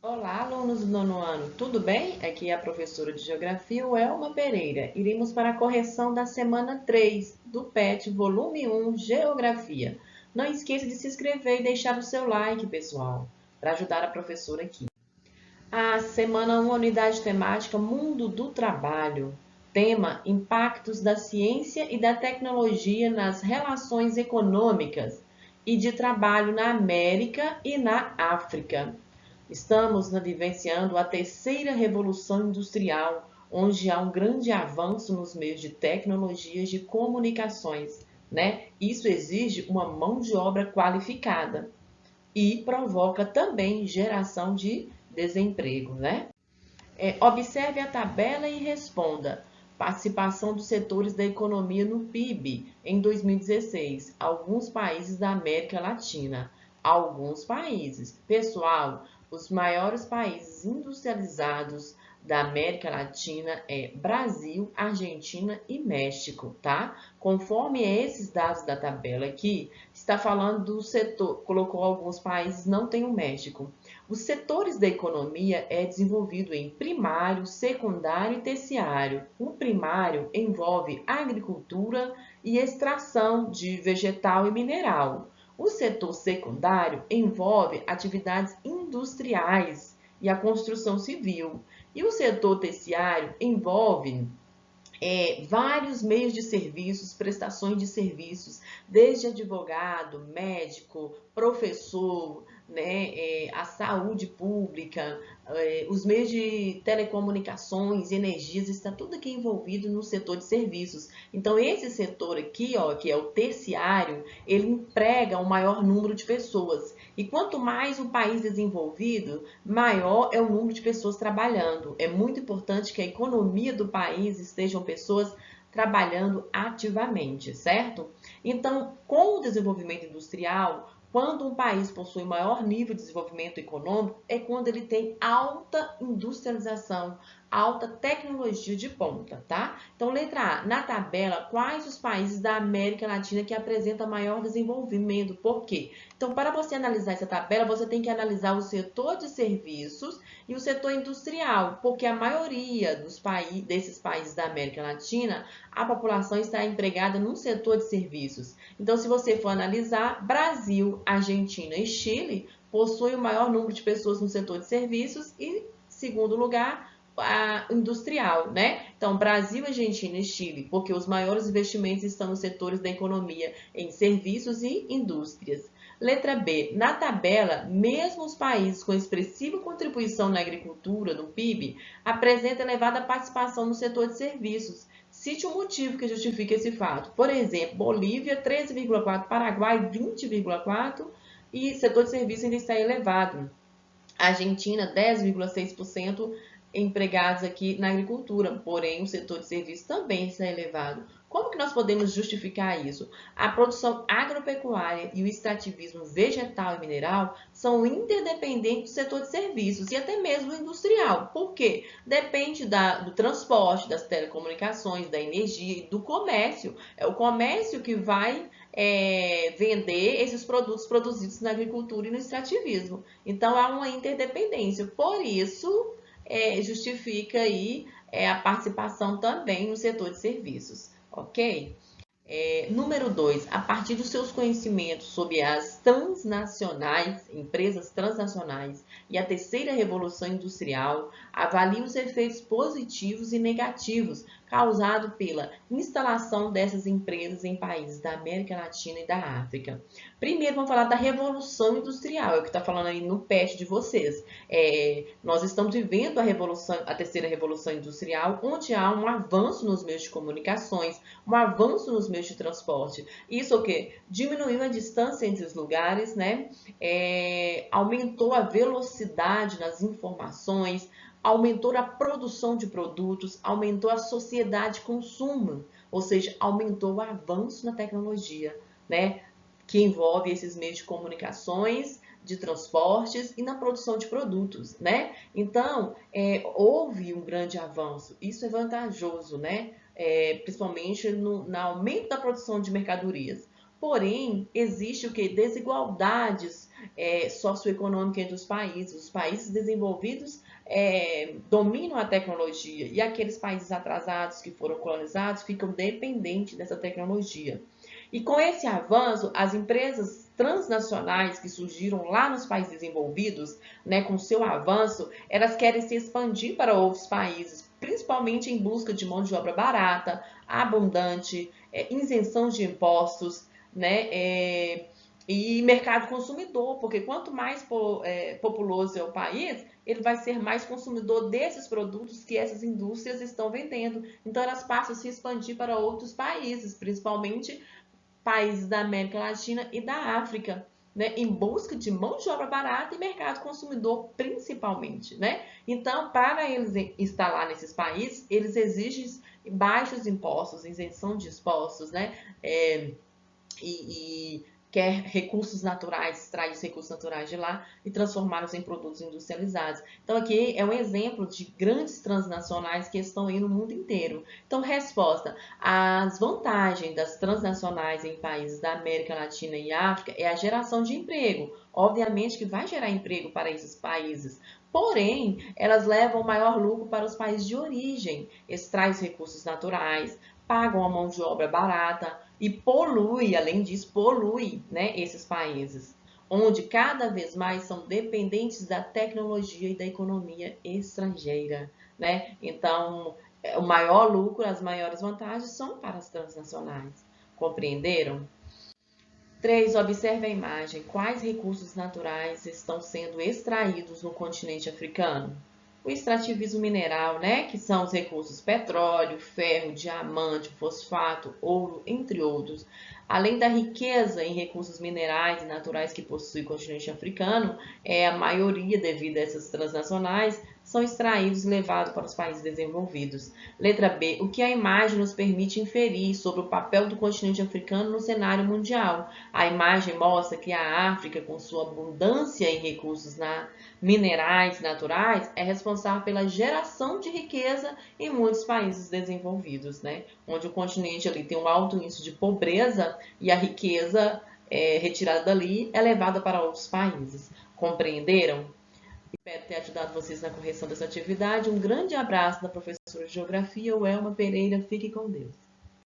Olá, alunos do nono ano, tudo bem? Aqui é a professora de Geografia, Elma Pereira. Iremos para a correção da semana 3 do PET, volume 1, Geografia. Não esqueça de se inscrever e deixar o seu like, pessoal, para ajudar a professora aqui. A semana 1, unidade temática Mundo do Trabalho. Tema: Impactos da ciência e da tecnologia nas relações econômicas e de trabalho na América e na África. Estamos vivenciando a terceira revolução industrial, onde há um grande avanço nos meios de tecnologias de comunicações, né? Isso exige uma mão de obra qualificada e provoca também geração de desemprego, né? Observe a tabela e responda. Participação dos setores da economia no PIB em 2016. Alguns países da América Latina. Alguns países. Pessoal, os maiores países industrializados da América Latina é Brasil, Argentina e México, tá? Conforme esses dados da tabela aqui, está falando do setor, colocou alguns países, não tem o México. Os setores da economia é desenvolvido em primário, secundário e terciário. O primário envolve agricultura e extração de vegetal e mineral. O setor secundário envolve atividades industriais e a construção civil. E o setor terciário envolve vários meios de serviços, prestações de serviços, desde advogado, médico, professor, né, a saúde pública, os meios de telecomunicações, energias, está tudo aqui envolvido no setor de serviços. Então, esse setor aqui, ó, que é o terciário, ele emprega um maior número de pessoas. E quanto mais o país desenvolvido, maior é o número de pessoas trabalhando. É muito importante que a economia do país estejam pessoas trabalhando ativamente, certo? Então, com o desenvolvimento industrial, quando um país possui maior nível de desenvolvimento econômico, é quando ele tem alta industrialização, alta tecnologia de ponta, tá? Então, letra A, na tabela, quais os países da América Latina que apresentam maior desenvolvimento? Por quê? Então, para você analisar essa tabela, você tem que analisar o setor de serviços e o setor industrial, porque a maioria desses países da América Latina, a população está empregada no setor de serviços. Então, se você for analisar, Brasil, Argentina e Chile possuem o maior número de pessoas no setor de serviços e, segundo lugar, a industrial, né? Então, Brasil, Argentina e Chile, porque os maiores investimentos estão nos setores da economia em serviços e indústrias. Letra B. Na tabela, mesmo os países com expressiva contribuição na agricultura, no PIB, apresentam elevada participação no setor de serviços. Cite um motivo que justifique esse fato. Por exemplo, Bolívia, 13,4%, Paraguai, 20,4% e setor de serviços ainda está elevado. Argentina, 10,6% empregados aqui na agricultura, porém o setor de serviços também está elevado. Como que nós podemos justificar isso? A produção agropecuária e o extrativismo vegetal e mineral são interdependentes do setor de serviços e até mesmo industrial. Por quê? Depende do transporte, das telecomunicações, da energia e do comércio. É o comércio que vai vender esses produtos produzidos na agricultura e no extrativismo. Então, há uma interdependência. Por isso, justifica aí a participação também no setor de serviços, ok? Número 2, a partir dos seus conhecimentos sobre as transnacionais, empresas transnacionais e a terceira revolução industrial, avalie os efeitos positivos e negativos causados pela instalação dessas empresas em países da América Latina e da África. Primeiro, vamos falar da revolução industrial, é o que está falando aí no PET de vocês. Nós estamos vivendo a terceira revolução industrial, onde há um avanço nos meios de comunicações, um avanço nos meios de transporte. Isso o quê? Diminuiu a distância entre os lugares, né? Aumentou a velocidade nas informações, aumentou a produção de produtos, aumentou a sociedade de consumo, ou seja, aumentou o avanço na tecnologia, né? Que envolve esses meios de comunicações, de transportes e na produção de produtos, né? Então, houve um grande avanço. Isso é vantajoso, né? Principalmente no aumento da produção de mercadorias. Porém, existe o que? Desigualdades socioeconômicas entre os países. Os países desenvolvidos dominam a tecnologia e aqueles países atrasados que foram colonizados ficam dependentes dessa tecnologia. E com esse avanço, as empresas transnacionais que surgiram lá nos países desenvolvidos, né, com seu avanço, elas querem se expandir para outros países, principalmente em busca de mão de obra barata, abundante, isenção de impostos, né, e mercado consumidor, porque quanto mais populoso é o país, ele vai ser mais consumidor desses produtos que essas indústrias estão vendendo. Então, elas passam a se expandir para outros países, principalmente países da América Latina e da África, né, em busca de mão de obra barata e mercado consumidor principalmente, né? Então, para eles instalar nesses países, eles exigem baixos impostos, isenção de impostos, né? E quer recursos naturais, extrair os recursos naturais de lá e transformá-los em produtos industrializados. Então, aqui é um exemplo de grandes transnacionais que estão aí no mundo inteiro. Então, resposta: as vantagens das transnacionais em países da América Latina e África é a geração de emprego. Obviamente que vai gerar emprego para esses países, porém, elas levam maior lucro para os países de origem, extraem os recursos naturais, pagam a mão de obra barata e polui, além disso, polui, né, esses países, onde cada vez mais são dependentes da tecnologia e da economia estrangeira, né? Então, o maior lucro, as maiores vantagens são para as transnacionais. Compreenderam? 3. Observe a imagem. Quais recursos naturais estão sendo extraídos no continente africano? O extrativismo mineral, né, que são os recursos petróleo, ferro, diamante, fosfato, ouro, entre outros. Além da riqueza em recursos minerais e naturais que possui o continente africano, a maioria, devido a essas transnacionais, são extraídos e levados para os países desenvolvidos. Letra B. O que a imagem nos permite inferir sobre o papel do continente africano no cenário mundial? A imagem mostra que a África, com sua abundância em recursos minerais naturais, é responsável pela geração de riqueza em muitos países desenvolvidos, né? Onde o continente ali tem um alto índice de pobreza e a riqueza retirada dali é levada para outros países. Compreenderam? Espero ter ajudado vocês na correção dessa atividade. Um grande abraço da professora de Geografia, Welma Pereira. Fique com Deus.